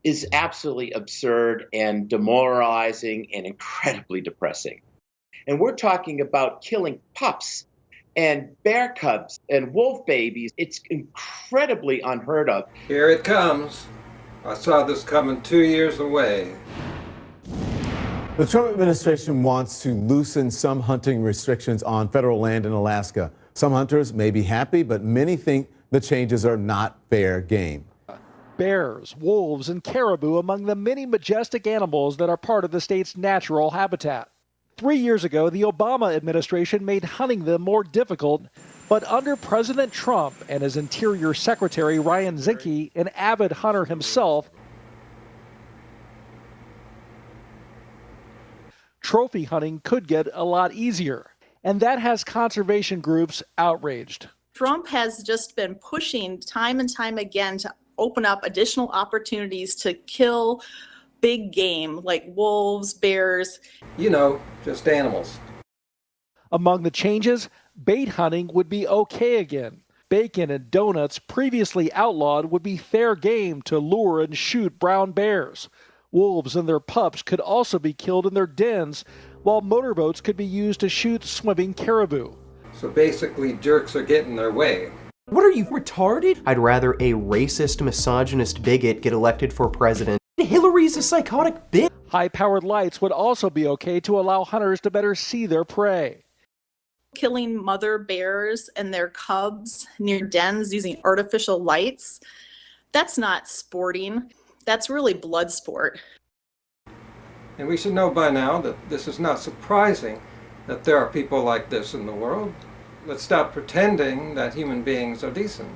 is absolutely absurd and demoralizing and incredibly depressing. And we're talking about killing pups and bear cubs and wolf babies. It's incredibly unheard of. Here it comes. I saw this coming 2 years away. The Trump administration wants to loosen some hunting restrictions on federal land in Alaska. Some hunters may be happy, but many think the changes are not fair game. Bears, wolves, and caribou among the many majestic animals that are part of the state's natural habitat. 3 years ago, the Obama administration made hunting them more difficult, but under President Trump and his Interior Secretary Ryan Zinke, an avid hunter himself, trophy hunting could get a lot easier, and that has conservation groups outraged. Trump has just been pushing time and time again to open up additional opportunities to kill big game like wolves, bears. You know, just animals. Among the changes, bait hunting would be okay again. Bacon and donuts, previously outlawed, would be fair game to lure and shoot brown bears. Wolves and their pups could also be killed in their dens, while motorboats could be used to shoot swimming caribou. So basically, jerks are getting their way. What are you, retarded? I'd rather a racist, misogynist bigot get elected for president. Hillary's a psychotic bitch. High-powered lights would also be okay to allow hunters to better see their prey. Killing mother bears and their cubs near dens using artificial lights, that's not sporting. That's really blood sport. And we should know by now that this is not surprising that there are people like this in the world. Let's stop pretending that human beings are decent.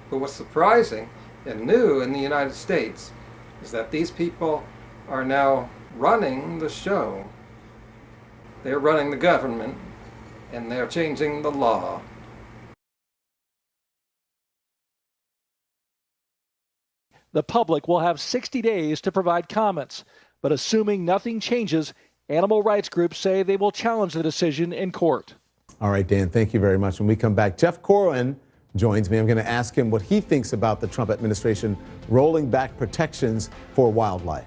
But what's surprising and new in the United States is that these people are now running the show. They're running the government, and they're changing the law. The public will have 60 days to provide comments, but assuming nothing changes, animal rights groups say they will challenge the decision in court. All right, Dan, thank you very much. When we come back, Jeff Corwin joins me. I'm going to ask him what he thinks about the Trump administration rolling back protections for wildlife.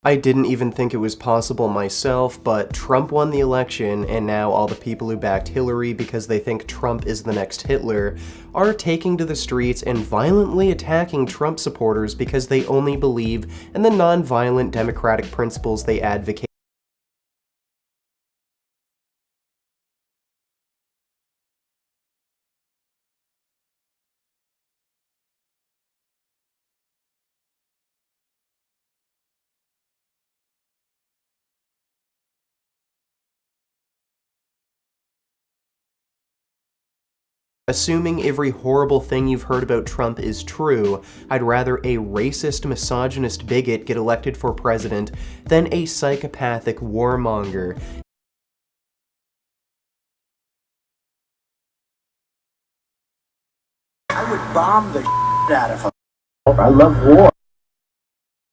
I didn't even think it was possible myself, but Trump won the election, and now all the people who backed Hillary because they think Trump is the next Hitler are taking to the streets and violently attacking Trump supporters because they only believe in the non-violent democratic principles they advocate. Assuming every horrible thing you've heard about Trump is true, I'd rather a racist, misogynist bigot get elected for president than a psychopathic warmonger. I would bomb the out of him. I love war.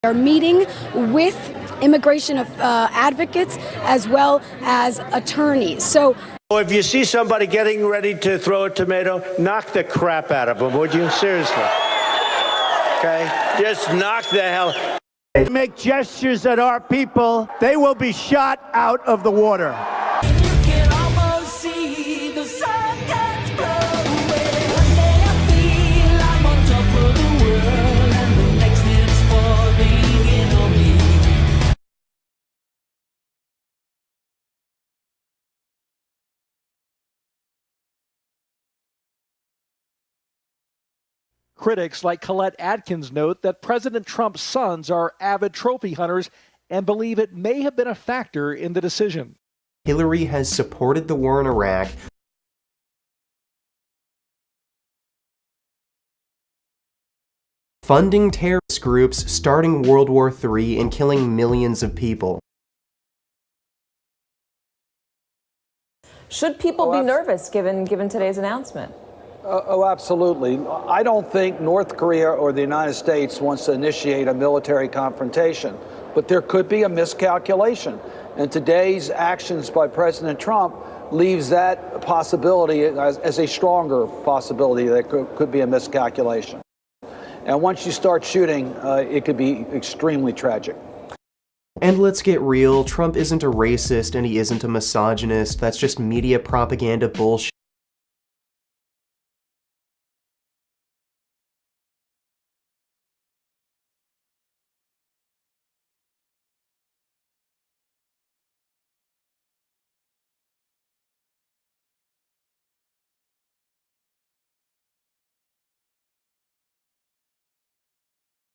They're meeting with immigration advocates as well as attorneys. So if you see somebody getting ready to throw a tomato, knock the crap out of them, would you? Seriously. Okay? Just knock the hell. Make gestures at our people, they will be shot out of the water. Critics like Colette Atkins note that President Trump's sons are avid trophy hunters and believe it may have been a factor in the decision. Hillary has supported the war in Iraq, funding terrorist groups, starting World War III, and killing millions of people. Should people be nervous given today's announcement? Oh, absolutely. I don't think North Korea or the United States wants to initiate a military confrontation, but there could be a miscalculation. And today's actions by President Trump leaves that possibility as a stronger possibility that could be a miscalculation. And once you start shooting, it could be extremely tragic. And let's get real, Trump isn't a racist and he isn't a misogynist. That's just media propaganda bullshit.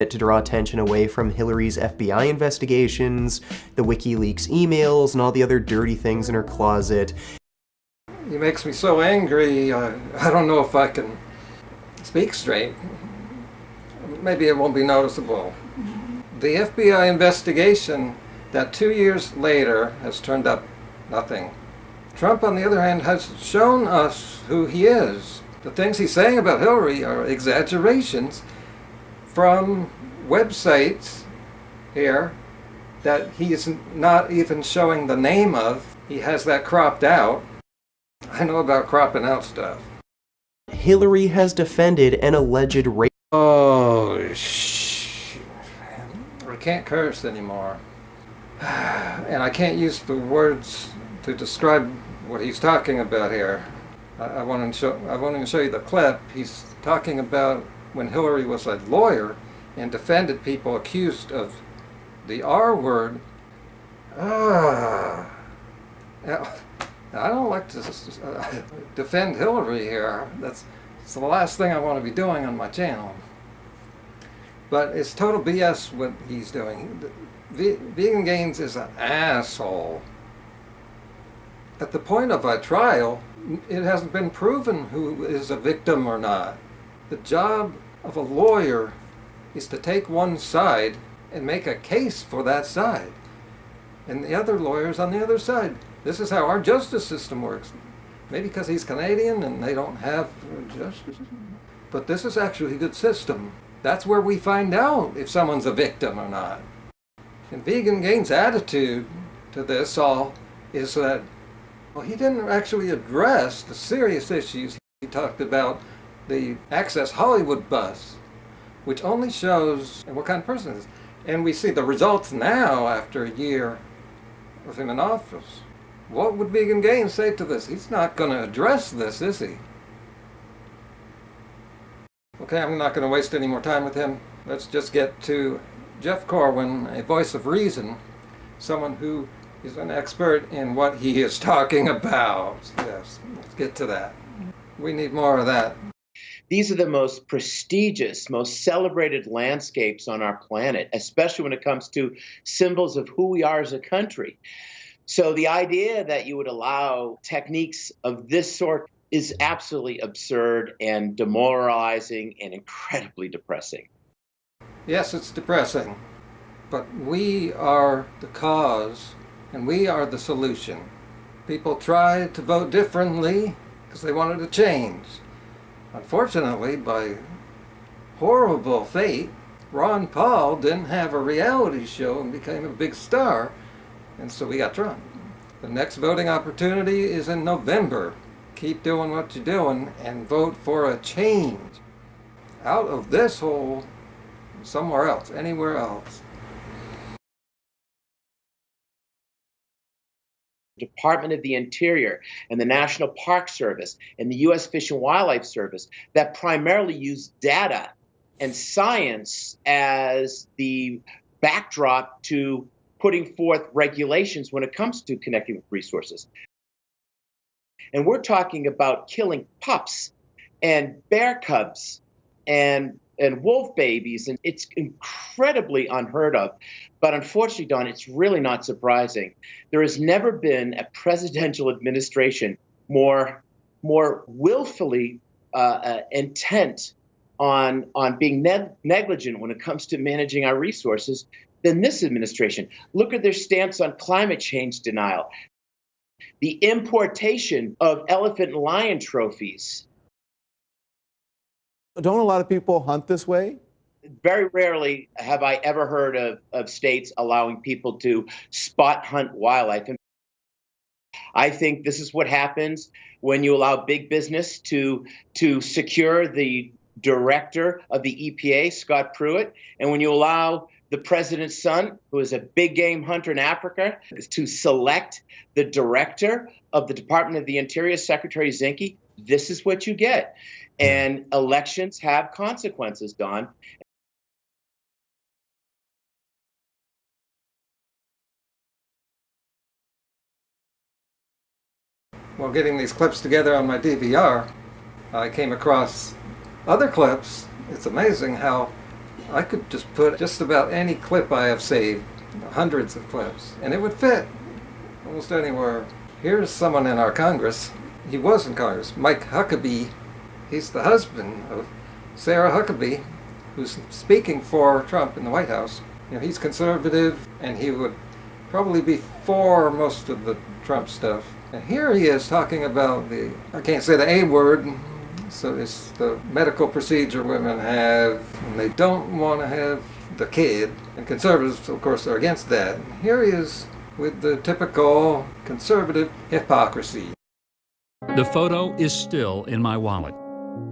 To draw attention away from Hillary's FBI investigations, the WikiLeaks emails, and all the other dirty things in her closet. He makes me so angry, I don't know if I can speak straight. Maybe it won't be noticeable. The FBI investigation that 2 years later has turned up nothing. Trump, on the other hand, has shown us who he is. The things he's saying about Hillary are exaggerations from websites here that he's not even showing the name of. He has that cropped out. I know about cropping out stuff. Hillary has defended an alleged rape. Oh, shh. I can't curse anymore. And I can't use the words to describe what he's talking about here. I won't even show you the clip. He's talking about when Hillary was a lawyer and defended people accused of the R word. I don't like to defend Hillary here. That's the last thing I want to be doing on my channel. But it's total BS what he's doing. VeganGains is an asshole. At the point of a trial, it hasn't been proven who is a victim or not. The job of a lawyer is to take one side and make a case for that side. And the other lawyers on the other side. This is how our justice system works. Maybe because he's Canadian and they don't have justice. But this is actually a good system. That's where we find out if someone's a victim or not. And VeganGains' attitude to this all is that, well, he didn't actually address the serious issues. He talked about the Access Hollywood bus, which only shows what kind of person it is. And we see the results now after a year of him in office. What would VeganGains say to this? He's not going to address this, is he? Okay, I'm not going to waste any more time with him. Let's just get to Jeff Corwin, a voice of reason, someone who is an expert in what he is talking about. Yes, let's get to that. We need more of that. These are the most prestigious, most celebrated landscapes on our planet, especially when it comes to symbols of who we are as a country. So the idea that you would allow techniques of this sort is absolutely absurd and demoralizing and incredibly depressing. Yes, it's depressing, but we are the cause and we are the solution. People tried to vote differently because they wanted to change. Unfortunately, by horrible fate, Ron Paul didn't have a reality show and became a big star, and so we got Trump. The next voting opportunity is in November. Keep doing what you're doing and vote for a change. Out of this hole, somewhere else, anywhere else. Department of the Interior and the National Park Service and the U.S. Fish and Wildlife Service that primarily use data and science as the backdrop to putting forth regulations when it comes to connecting with resources. And we're talking about killing pups and bear cubs and wolf babies, and it's incredibly unheard of. But unfortunately, Don, it's really not surprising. There has never been a presidential administration more willfully intent on being negligent when it comes to managing our resources than this administration. Look at their stance on climate change denial, the importation of elephant and lion trophies. Don't a lot of people hunt this way? Very rarely have I ever heard of states allowing people to spot hunt wildlife. And I think this is what happens when you allow big business to secure the director of the EPA, Scott Pruitt, and when you allow the president's son, who is a big game hunter in Africa, to select the director of the Department of the Interior, Secretary Zinke. This is what you get. And elections have consequences, Don. While getting these clips together on my DVR, I came across other clips. It's amazing how I could just put just about any clip I have saved, hundreds of clips, and it would fit almost anywhere. Here's someone in our Congress. He was in Congress, Mike Huckabee. He's the husband of Sarah Huckabee, who's speaking for Trump in the White House. You know, he's conservative, and he would probably be for most of the Trump stuff. And here he is talking about the, I can't say the A word, so it's the medical procedure women have, and they don't want to have the kid. And conservatives, of course, are against that. Here he is with the typical conservative hypocrisy. The photo is still in my wallet.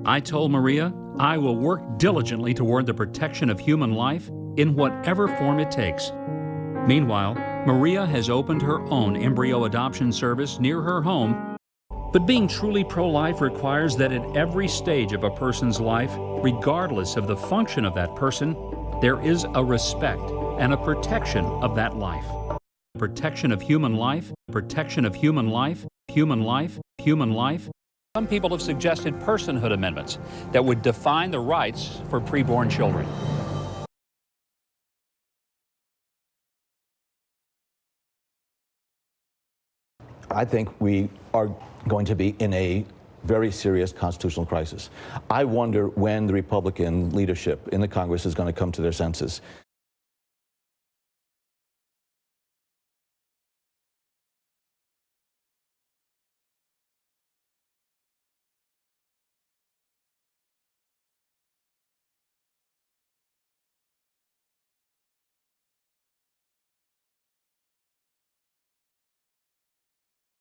I told Maria I will work diligently toward the protection of human life in whatever form it takes. Meanwhile, Maria has opened her own embryo adoption service near her home. But being truly pro-life requires that at every stage of a person's life, regardless of the function of that person, there is a respect and a protection of that life. Protection of human life, protection of human life, human life, human life. Some people have suggested personhood amendments that would define the rights for preborn children. I think we are going to be in a very serious constitutional crisis. I wonder when the Republican leadership in the Congress is going to come to their senses.